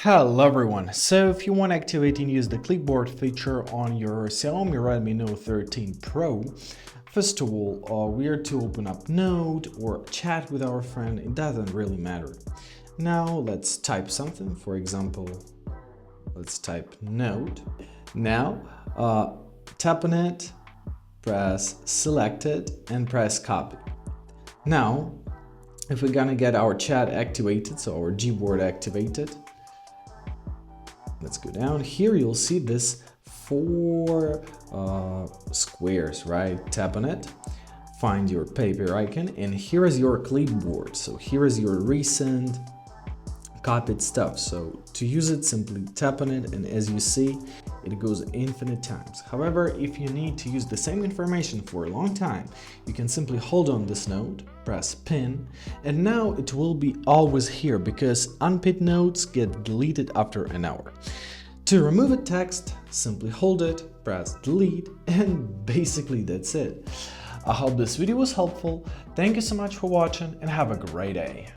Hello everyone, so if you want to activate and use the Clipboard feature on your Xiaomi Redmi Note 13 Pro, first of all, we are to open up Note or chat with our friend, it doesn't really matter. Now let's type something, for example, let's type Note. Now tap on it, press select it and press copy. Now if we're gonna get our chat activated, so our Gboard activated, let's go down here. You'll see this four squares, right? Tap on it, find your paper icon, and here is your clipboard. So here is your recent copied stuff. So to use it, simply tap on it, and as you see, it goes infinite times. However, if you need to use the same information for a long time, you can simply hold on this note, press pin, and now it will be always here because unpinned notes get deleted after an hour. To remove a text, simply hold it, press delete, and basically that's it. I hope this video was helpful. Thank you so much for watching and have a great day.